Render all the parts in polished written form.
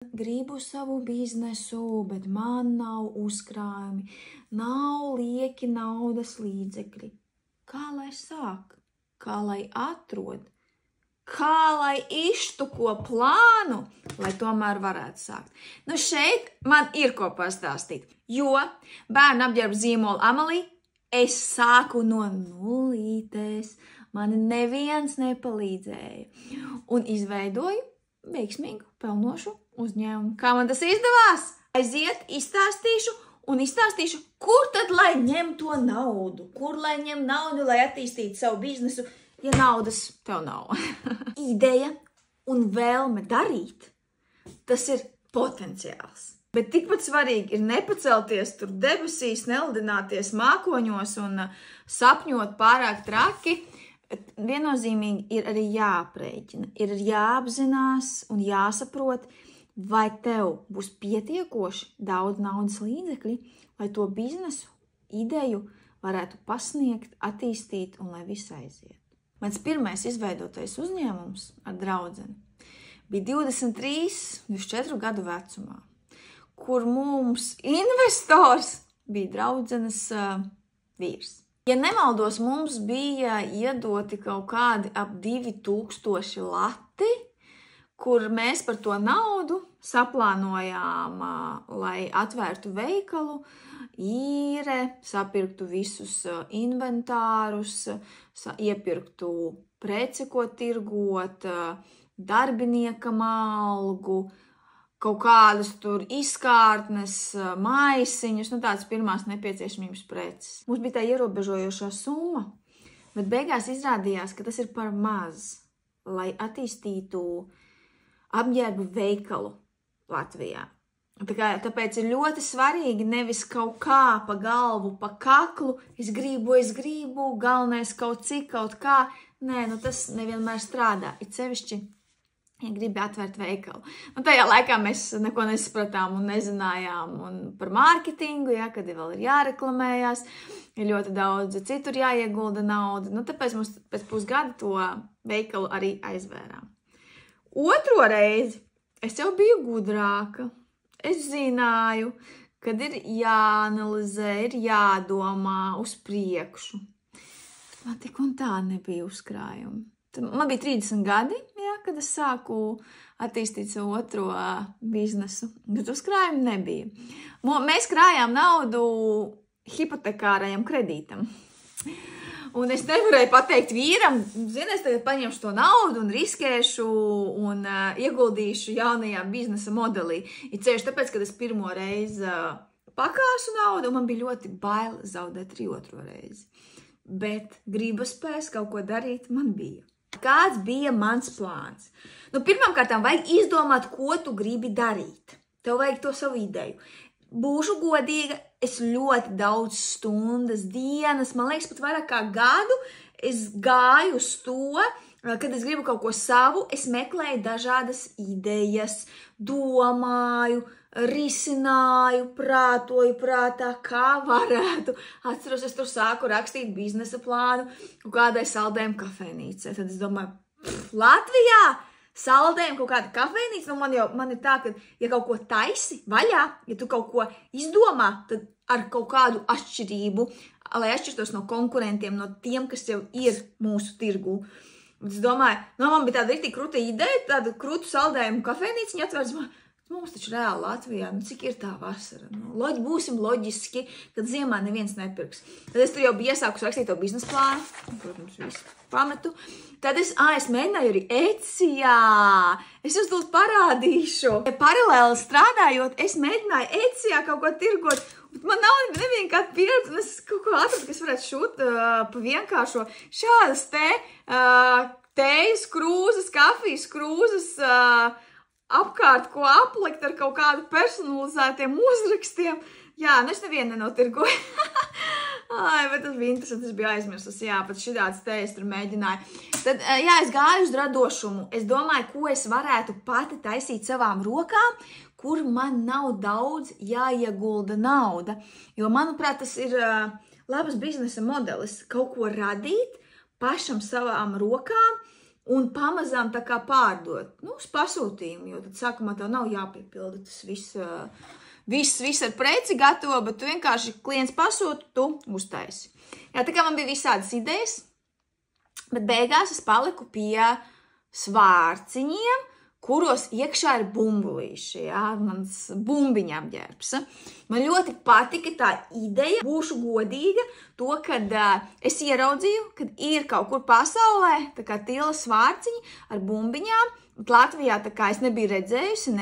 Gribu savu biznesu, bet man nav uzkrājumi, nav lieki naudas līdzekļi. Kā lai sāk? Kā lai atrod? Kā lai izštuko plānu, lai tomēr varētu sākt? Nu šeit man ir ko pastāstīt, jo bērnu apģērbu zīmola Amalī es sāku no nulītes, mani neviens nepalīdzēja un izveidoju veiksmīgu, pelnošu uzņēmumu. Kā man tas izdevās? Aiziet, izstāstīšu, kur tad lai ņem to naudu? Kur lai ņem naudu, lai attīstītu savu biznesu, ja naudas tev nav? Ideja un vēlme darīt, tas ir potenciāls. Bet tikpat svarīgi ir nepacelties tur debesīs, neldināties mākoņos un sapņot pārāk traki. Viennozīmīgi ir arī jāaprēķina, ir jāapzinās un jāsaprot, vai tev būs pietiekoši daudz naudas līdzekļi, lai to biznesu, ideju varētu pasniegt, attīstīt un lai viss aiziet. Mans pirmais izveidotais uzņēmums ar draudzeni bija 23-24 gadu vecumā, kur mums investors bija draudzenes vīrs. Ja nemaldos, mums bija iedoti kaut kādi ap 2000 lati, kur mēs par to naudu saplānojām, lai atvērtu veikalu, īre, sapirktu visus inventārus, iepirktu preci, ko tirgot, darbiniekam algu, kaut kādas tur izkārtnes, maisiņus, tāds pirmās nepieciešamības preces. Mums bija tā ierobežojošā summa, bet beigās izrādījās, ka tas ir par maz, lai attīstītu apģērbu veikalu Latvijā. Tāpēc ir ļoti svarīgi nevis kaut kā pa galvu, pa kaklu, es gribu, galvenais kaut cik, kaut kā. Nē, tas nevienmēr strādā, it sevišķi, ja gribi atvērt veikalu. Tajā laikā mēs neko nesapratām un nezinājām par mārketingu, kad vēl ir jāreklamējās, ir ļoti daudz citur jāiegulda nauda. Tāpēc mums pēc pusgada to veikalu arī aizvērām. Otro reizi es jau biju gudrāka. Es zināju, kad ir jāanalizē, ir jādomā uz priekšu. Man tik un tā nebija uzkrājumi. Man bija 30 gadi, kad es sāku attīstīt savu otro biznesu, bet uzkrājumi nebija. Mēs krājām naudu hipotekārajam kredītam. Un es nevarēju pateikt vīram, es tagad paņemšu to naudu un riskēšu un ieguldīšu jaunajā biznesa modelī. Ir ceļš tāpēc, kad es pirmo reizi pakāsu naudu, un man bija ļoti bail zaudēt arī otro reizi. Bet gribaspējas kaut ko darīt man bija. Kāds bija mans plāns? Pirmkārt, vajag izdomāt, ko tu gribi darīt. Tev vajag to savu ideju. Būšu godīga, es ļoti daudz stundas, dienas, man liekas, pat vairāk kā gadu, es gāju uz to, kad es gribu kaut ko savu, es meklēju dažādas idejas, domāju, risināju, prātoju prātā, kā varētu. Atceros, es tur sāku rakstīt biznesa plānu kādai saldējumu kafejnīcai. Tad es domāju, Latvijā saldējumu kaut kāda kafejnīca, man ir tā, ka ja kaut ko taisi vaļā, ja tu kaut ko izdomā, tad ar kaut kādu atšķirību, lai atšķirtos no konkurentiem, no tiem, kas jau ir mūsu tirgu. Es domāju, man bija tāda rītīgi kruta ideja, tāda krutu saldējumu kafejnīca, viņa atvērs, mums taču reāli Latvijā, cik ir tā vasara? Būsim loģiski, kad ziemā neviens nepirks. Tad es tur jau biju iesākus rakstīt to biznesa plānu, protams, visu pametu. Tad es mēģināju arī Etsijā. Es jums tūlīt parādīšu. Paralēli strādājot, es mēģināju Etsijā kaut ko tirgot. Man nav neviena kāda pieredze, un es kaut ko atradu, kas varētu šūt pa vienkāršo. Šādas tējas krūzes, kafijas krūzes, apkārt, ko aplikt ar kaut kādu personalizētiem uzrakstiem. Jā, es nevienu nenotirgoju. Bet tas bija interesanti, es biju aizmirsus. Jā, pat šitāds te es tur mēģināju. Tad, es gāju uz radošumu. Es domāju, ko es varētu pati taisīt savām rokām, kur man nav daudz jāiegulda nauda. Jo, manuprāt, tas ir labs biznesa modelis. Kaut ko radīt pašam savām rokām un pamazām tā kā pārdot, uz pasūtījumu, jo tad sākumā tev nav jāpiepilda tas viss ar preci gatavo, bet tu vienkārši klients pasūta, tu uztaisi. Jā, tā kā man bija visādas idejas, bet beigās es paliku pie svārciņiem, kuros iekšā ir bumbulīši, mans bumbiņa apģērbs. Man ļoti patika tā ideja, būšu godīga, to, kad es ieraudzīju, kad ir kaut kur pasaulē, tā kā tila svārciņi ar bumbiņām, bet Latvijā tā kā es nebiju redzējusi,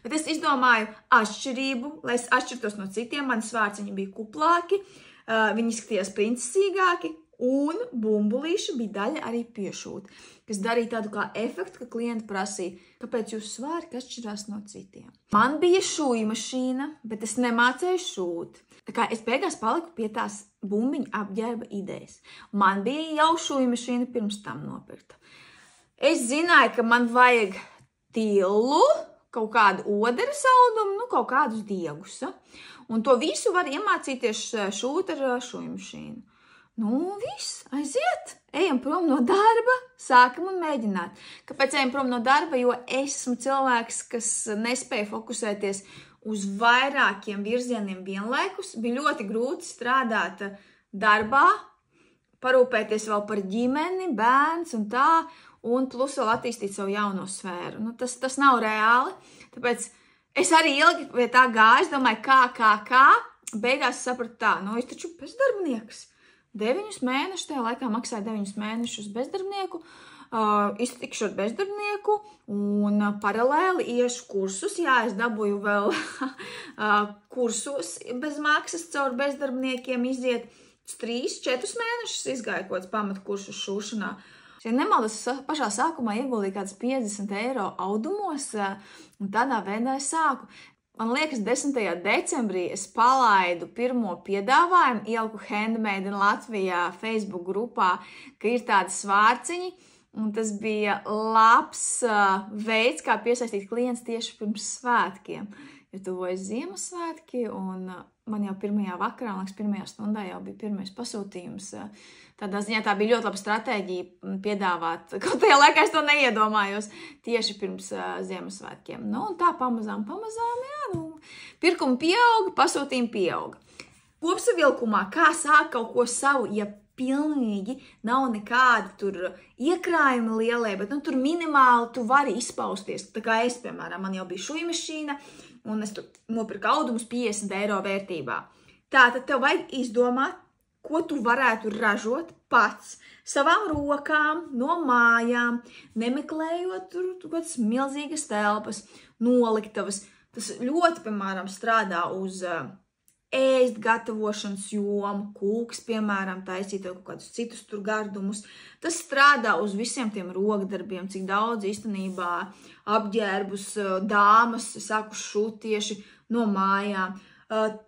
bet es izdomāju atšķirību, lai es atšķirtos no citiem, mani svārciņi bija kuplāki, viņi izskatījās princesīgāki, un bumbulīši bija daļa arī piešūta, kas darīja tādu kā efektu, ka klienti prasīja, kāpēc jūsu svārki atšķirās no citiem. Man bija šūju mašīna, bet es nemācēju šūt. Tā kā es beigās paliku pie tās bumbiņa apģērba idejas. Man bija jau šūju mašīna pirms tam nopirkta. Es zināju, ka man vajag tillu, kaut kādu oderes audumu, kaut kādus diegus. Un to visu var iemācīties šūt ar šūju mašīnu. Viss, aiziet, ejam prom no darba, sākam un mēģināt. Kāpēc ejam prom no darba? Jo es esmu cilvēks, kas nespēja fokusēties uz vairākiem virzieniem vienlaikus. Bija ļoti grūti strādāt darbā, parūpēties vēl par ģimeni, bērns un tā, un plus vēl attīstīt savu jauno sfēru. Tas nav reāli, tāpēc es arī ilgi pie tā gāju, es domāju, kā. Beigās sapratu tā, es taču bezdarbnieks. 9 mēnešus, tajā laikā maksāja 9 mēnešus bezdarbnieku, iztikšu ar bezdarbnieku un paralēli iešu kursus. Jā, es dabūju vēl kursus bez maksas caur bezdarbniekiem iziet 3-4 mēnešus izgāju kaut kāds pamatkursus šūšanā. Ja nemaldos, pašā sākumā ieguldīju kāds 50 eiro audumos un tādā veidā es sāku. Man liekas, 10. decembrī es palaidu pirmo piedāvājumu, ieliku Handmade in Latvijā Facebook grupā, ka ir tādi svārciņi, un tas bija labs veids, kā piesaistīt klients tieši pirms svētkiem. Jo tuvojas Ziemassvētki, un man jau pirmajā vakarā, man liekas, pirmajā stundā jau bija pirmais pasūtījums. Tādā ziņā tā bija ļoti laba stratēģija piedāvāt, kaut tajā laikā es to neiedomājos, tieši pirms Ziemassvētkiem. Un tā pamazām, pirkumi pieauga, pasūtījumi pieauga. Kopsavilkumā, kā sāk kaut ko savu, ja pilnīgi nav nekādi tur iekrājumi lielie, bet tur minimāli tu vari izpausties. Tā kā es, piemēram, man jau bija šūju mašīna, un es tur nopirku audumus 50 eiro vērtībā. Tātad tev vajag izdomāt, ko tu varētu ražot pats savām rokām, no mājām, nemeklējot tur kādas milzīgas telpas, noliktavas. Tas ļoti, piemēram, strādā uz ēst gatavošanas jomu, kūks, piemēram, taisīt kaut kādus citus tur gardumus. Tas strādā uz visiem tiem rokdarbiem, cik daudz īstenībā apģērbus dāmas sāku šūt tieši no mājām.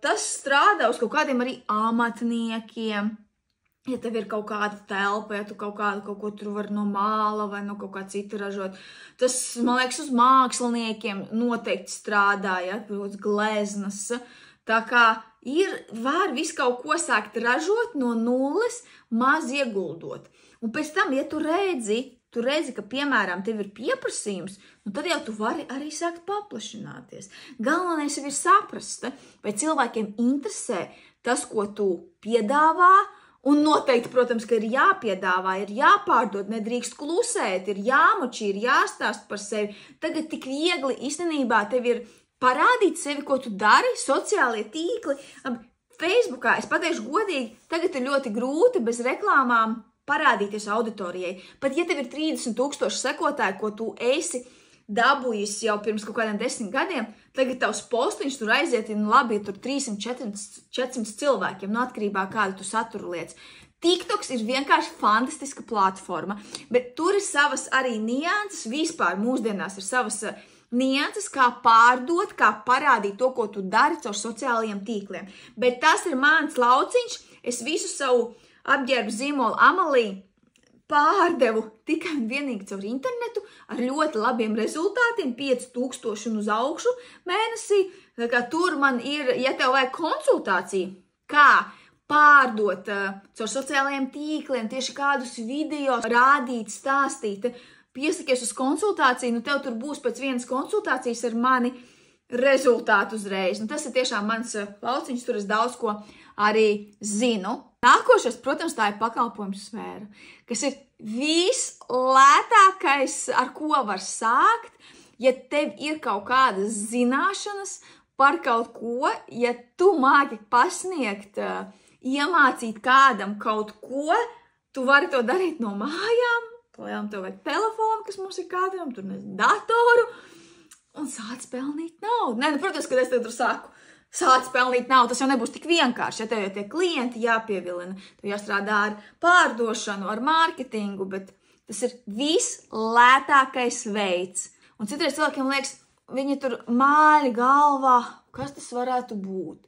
Tas strādā uz kaut kādiem arī amatniekiem, ja tev ir kaut kāda telpa, ja tu kaut ko tur var no māla vai no kaut kā cita ražot. Tas, man liekas, uz māksliniekiem noteikti strādā, ja, protams, gleznas. Tā kā var visu kaut ko sākt ražot no nulles, maz ieguldot. Un pēc tam, ja tu redzi, ka, piemēram, tev ir pieprasījums, tad jau tu vari arī sākt paplašināties. Galvenais jau ir saprast, vai cilvēkiem interesē tas, ko tu piedāvā, un noteikti, protams, ka ir jāpiedāvā, ir jāpārdod, nedrīkst klusēt, ir jāmočī, ir jāstāst par sevi. Tagad tik viegli īstenībā tev ir parādīt sevi, ko tu dari, sociālie tīkli. Facebookā, es pateikšu godīgi, tagad ir ļoti grūti bez reklāmām parādīties auditorijai. Pat ja tev ir 30,000 sekotāji, ko tu esi dabūjis jau pirms kaut kādiem 10 gadiem, tagad tavs postiņš tur aiziet, labi, tur 300-400 cilvēkiem, atkarībā kādu tu saturu lietas. TikToks ir vienkārši fantastiska platforma, bet tur ir savas arī nianses, vispār mūsdienās ir savas nianses, kā pārdot, kā parādīt to, ko tu dari caur sociālajiem tīkliem. Bet tas ir mans lauciņš, es visu savu apģērbu zīmolu Amalī pārdevu tikai un vienīgi caur internetu ar ļoti labiem rezultātiem, 5,000 un uz augšu mēnesī. Tā kā tur man ir, ja tev vajag konsultāciju, kā pārdot caur sociālajiem tīkliem, tieši kādus video rādīt, stāstīt, piesakies uz konsultāciju, tev tur būs pēc vienas konsultācijas ar mani rezultātu uzreiz. Tas ir tiešām mans lauciņš, tur es daudz ko arī zinu. Nākošais, protams, tā ir pakalpojumu sfēra, kas ir vislētākais, ar ko var sākt, ja tev ir kaut kādas zināšanas par kaut ko, ja tu māki pasniegt, iemācīt kādam kaut ko, tu vari to darīt no mājām, palielam tev vajag telefonu, kas mums ir katram, tur nezinu, datoru, un sāc pelnīt naudu. Protams, kad es tev tur saku, sāc pelnīt naudu, tas jau nebūs tik vienkārši, ja tev jau tie klienti jāpievilina, tev jāstrādā ar pārdošanu, ar mārketingu, bet tas ir vislētākais veids. Un citreiz cilvēkiem liekas, viņi tur māļi galvā, kas tas varētu būt,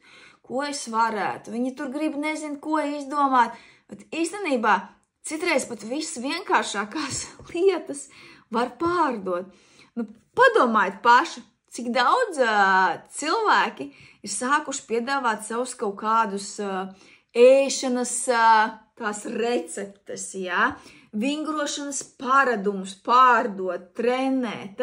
ko es varētu, viņi tur grib nezinu, ko izdomāt, bet īstenībā citreiz pat viss vienkāršākās lietas var pārdot. Padomājiet paši, cik daudz cilvēki ir sākuši piedāvāt savus kaut kādus ēšanas tās receptes, vingrošanas paradumus pārdot, trenēt.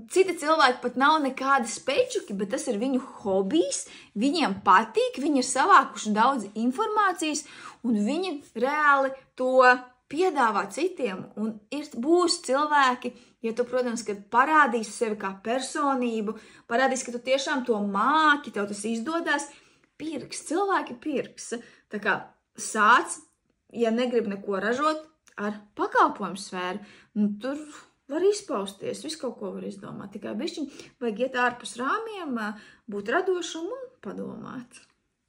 Citi cilvēki pat nav nekādi spečuki, bet tas ir viņu hobijs, viņiem patīk, viņi ir savākuši daudz informācijas un viņi reāli to piedāvā citiem. Un būs cilvēki, ja tu, protams, kad parādīsi sevi kā personību, parādīsi, ka tu tiešām to māki, tev tas izdodas, pirks, cilvēki pirks. Tā kā sāc, ja negrib neko ražot, ar pakalpojumu sfēru, tur var izpausties, visu kaut ko var izdomāt, tikai bišķiņ vajag iet ārpus rāmiem, būt radošam un padomāt.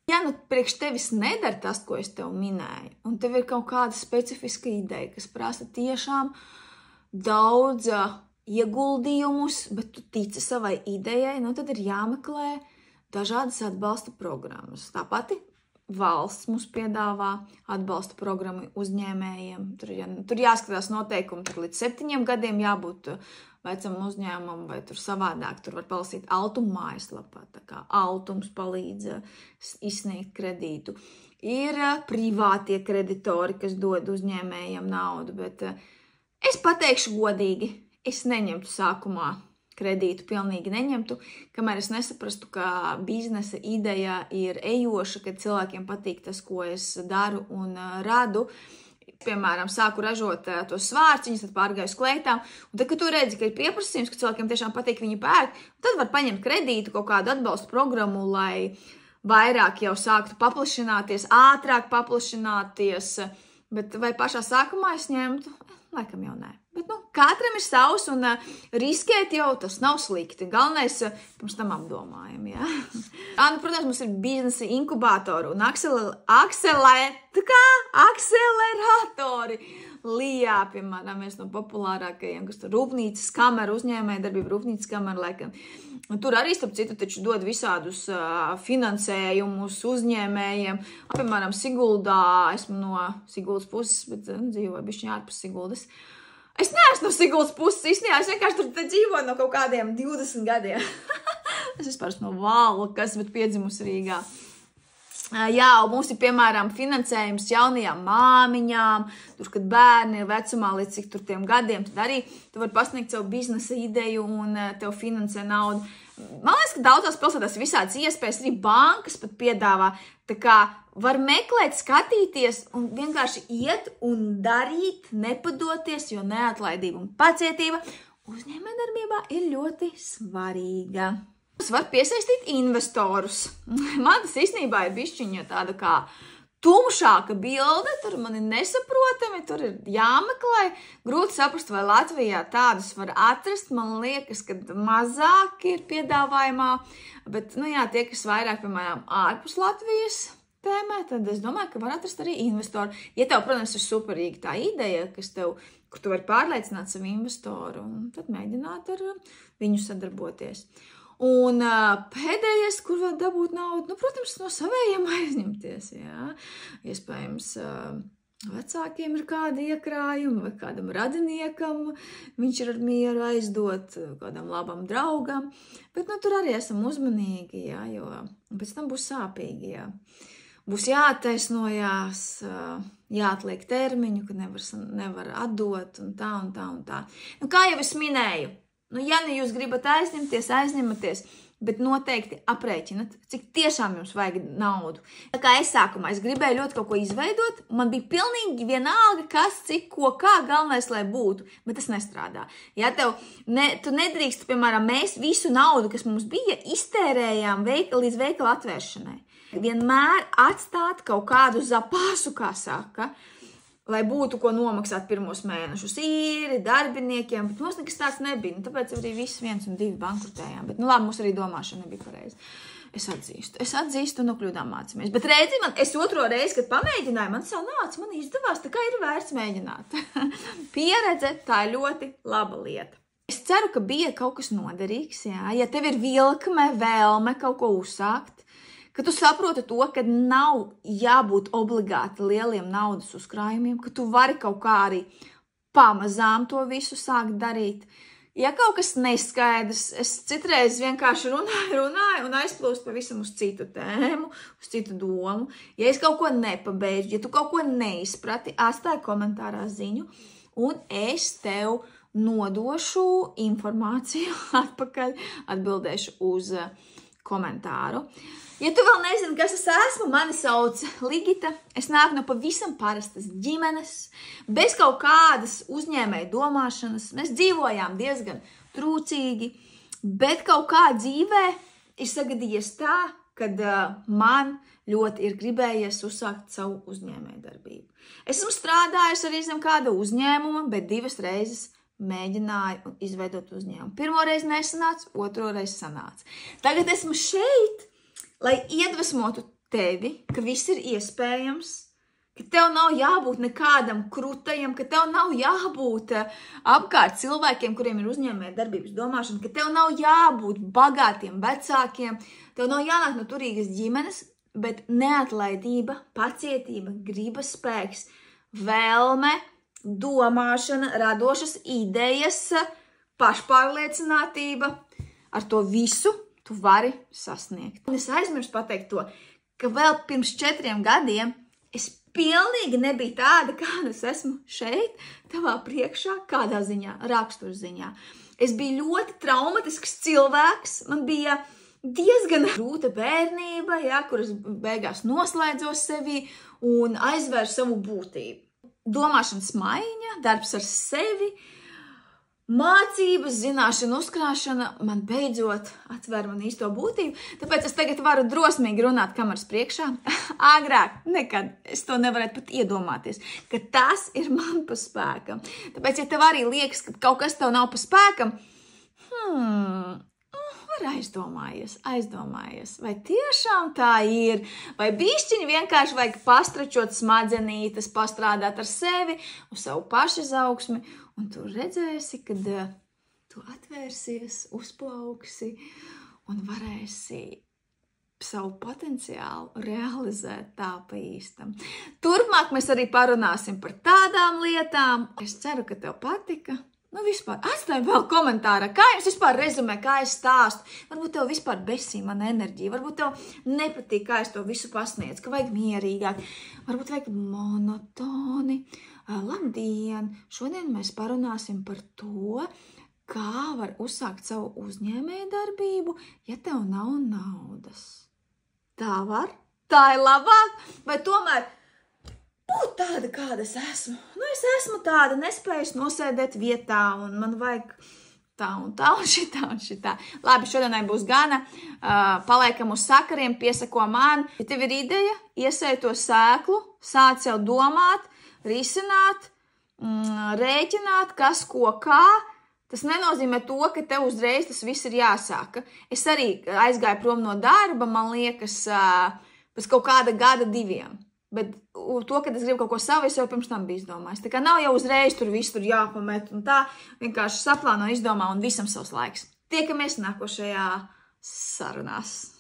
Ja priekš tevis nedara tas, ko es tev minēju, un tev ir kaut kāda specifiska ideja, kas prasa tiešām daudz ieguldījumus, bet tu tici savai idejai, tad ir jāmeklē dažādas atbalsta programmas. Tāpat valsts mums piedāvā atbalsta programmu uzņēmējiem. Tur jāskatās noteikumi, tur līdz 7 gadiem jābūt vecam uzņēmumam vai tur savādāk. Tur var palasīt Altuma mājaslapā, tā kā Altums palīdz izsniegt kredītu. Ir privātie kreditori, kas dod uzņēmējiem naudu, bet es pateikšu godīgi, es neņemtu sākumā kredītu, pilnīgi neņemtu, kamēr es nesaprastu, ka biznesa ideja ir ejoša, kad cilvēkiem patīk tas, ko es daru un radu. Piemēram, sāku ražot tos svārciņus, tad pārgāju uz kleitām, un tad, kad tu redzi, ka ir pieprasījums, ka cilvēkiem tiešām patīk viņi pērk, tad var paņemt kredītu, kaut kādu atbalstu programmu, lai vairāk jau sāktu paplašināties, ātrāk paplašināties, bet vai pašā sākumā es ņemtu? Laikam jau nē. Bet, katram ir savs, un riskēt jau tas nav slikti. Galvenais, pirms tam apdomājam, protams, mums ir biznesa inkubātori un akceleratori. Lijā, piemēram, viens no populārākajiem, kas tur rūpnīcas kamera, uzņēmējdarbība, rūpnīcas kamera, laikam. Tur arī, starp citu, taču dod visādus finansējumus uzņēmējiem. Piemēram, Siguldā, esmu no Siguldas puses, bet dzīvoju bišķiņ ārpus Siguldas. Es neesmu no Siguldas puses, īstenībā, es vienkārši tur dzīvoju no kaut kādiem 20 gadiem. Es vispār esmu no Valkas, bet piedzimusi Rīgā. Jā, un mums ir, piemēram, finansējums jaunajām māmiņām, tur, kad bērni ir vecumā līdz cik tur tiem gadiem, tad arī tu vari pasniegt savu biznesa ideju un tev finansē naudu. Man liekas, ka daudzās pilsētās visādas iespējas, arī bankas pat piedāvā, tā kā var meklēt, skatīties un vienkārši iet un darīt, nepadoties, jo neatlaidība un pacietība uzņēmējdarbībā ir ļoti svarīga. Var piesaistīt investorus. Man tas īstenībā ir bišķiņa tāda kā tumšāka bilde, tur man ir nesaprotami, tur ir jāmeklē. Grūti saprast, vai Latvijā tādus var atrast. Man liekas, ka mazāk ir piedāvājumā, bet, tie, kas vairāk, piemēram, ārpus Latvijas tēmē, tad es domāju, ka var atrast arī investoru. Ja tev, protams, ir superīga tā ideja, kur tu vari pārliecināt savu investoru, tad mēģināt ar viņu sadarboties. Un pēdējais, kur var dabūt naudu, protams, no savējiem aizņemties, Iespējams, vecākiem ir kādi iekrājumi vai kādam radiniekam, viņš ir ar mieru aizdot kādam labam draugam, bet tur arī esam uzmanīgi, jo pēc tam būs sāpīgi, būs jātaisnojās, jāatliek termiņu, ka nevar atdot un tā un tā un tā. Nu, kā jau es minēju, ja nu jūs gribat aizņematies, bet noteikti aprēķinat, cik tiešām jums vajag naudu. Tā kā es sākumā gribēju ļoti kaut ko izveidot, man bija pilnīgi vienalga, kas, cik, ko, kā, galvenais, lai būtu, bet tas nestrādā. Ja tu nedrīkst, piemēram, mēs visu naudu, kas mums bija, iztērējām līdz veikala atvēršanai. Vienmēr atstāt kaut kādu zapāsu, kā saka, lai būtu ko nomaksāt pirmos mēnešus īri, darbiniekiem, bet mums nekas tāds nebija. Tāpēc arī visi 1 un 2 bankrutējām. Bet, labi, mums arī domāšana nebija pareiza. Es atzīstu, no kļūdām mācāmies. Bet redzi, es otro reizi, kad pamēģināju, man sanāca, man izdevās, tā kā ir vērts mēģināt. Pieredze, tā ir ļoti laba lieta. Es ceru, ka bija kaut kas noderīgs, jā. Ja tev ir vilkme, vēlme kaut ko uzsākt, ka tu saproti to, ka nav jābūt obligāti lieliem naudas uzkrājumiem, ka tu vari kaut kā arī pamazām to visu sākt darīt. Ja kaut kas neskaidrs, es citreiz vienkārši runāju un aizplūstu pavisam uz citu tēmu, uz citu domu. Ja es kaut ko nepabeidzu, ja tu kaut ko neizprati, atstāj komentārā ziņu un es tev nodošu informāciju atpakaļ, atbildēšu uz komentāru. Ja tu vēl nezini, kas es esmu, mani sauc Ligita. Es nāku no pavisam parastas ģimenes, bez kaut kādas uzņēmēju domāšanas. Mēs dzīvojām diezgan trūcīgi, bet kaut kā dzīvē ir sagadījies tā, kad man ļoti ir gribējies uzsākt savu uzņēmēju darbību. Es esmu strādājusi arī zem kāda uzņēmuma, bet 2 reizes mēģināju izveidot uzņēmumu. Pirmo reizi nesanāca, otro reizi sanāca. Tagad esmu šeit, lai iedvesmotu tevi, ka viss ir iespējams, ka tev nav jābūt nekādam krutajam, ka tev nav jābūt apkārt cilvēkiem, kuriem ir uzņēmēja darbības domāšana, ka tev nav jābūt bagātiem vecākiem, tev nav jānāk no turīgas ģimenes, bet neatlaidība, pacietība, gribas spēks, vēlme, domāšana, radošas idejas, pašpārliecinātība, ar to visu tu vari sasniegt. Un es aizmirstu pateikt to, ka vēl pirms 4 gadiem es pilnīgi nebiju tāda, kāda es esmu šeit, tavā priekšā, kādā ziņā, raksturziņā. Es biju ļoti traumatisks cilvēks, man bija diezgan grūta bērnība, ja, kuras beigās noslēdzos sevi un aizvērsu savu būtību. Domāšanas maiņa, darbs ar sevi, mācības, zināšana, uzkrāšana man beidzot atver man īsto būtību, tāpēc es tagad varu drosmīgi runāt kameras priekšā. Agrāk nekad es to nevarētu pat iedomāties, ka tas ir man pa spēkam. Tāpēc, ja tev arī liekas, ka kaut kas tev nav pa spēkam, var aizdomājies, vai tiešām tā ir, vai bišķiņi vienkārši vajag pastračot smadzenītes, pastrādāt ar sevi, uz savu pašizaugsmi, un tu redzēsi, kad tu atvērsies, uzplauksi un varēsi savu potenciālu realizēt tā pa īstam. Turpmāk mēs arī parunāsim par tādām lietām. Es ceru, ka tev patika. Nu, vispār, atstāj vēl komentārā, kā jums vispār rezumē, kā es stāstu. Varbūt tev vispār besī mana enerģija, varbūt tev nepatīk, kā es to visu pasniedzu, ka vajag mierīgāk, varbūt vajag monotoni. Labdien! Šodien mēs parunāsim par to, kā var uzsākt savu uzņēmēju darbību, ja tev nav naudas. Tā var? Tā ir labāk? Vai tomēr būt tāda, kāda es esmu? Nu, es esmu tāda, nespējusi nosēdēt vietā, un man vajag tā un tā un šitā. Labi, šodienai būs gana. Paliekam uz sakariem, piesako man. Ja tev ir ideja, iesēj to sēklu, sāc jau domāt, risināt, rēķināt, kas ko kā. Tas nenozīmē to, ka tev uzreiz tas viss ir jāsāka. Es arī aizgāju prom no darba, man liekas, pēc kaut kāda gada 2. Bet to, kad es gribu kaut ko savu, es jau pirms tam biju izdomājis. Tā kā nav jau uzreiz tur viss tur jāpamet un tā. Vienkārši saplāno, izdomā un visam savs laiks. Tiekamies nākošajā sarunās.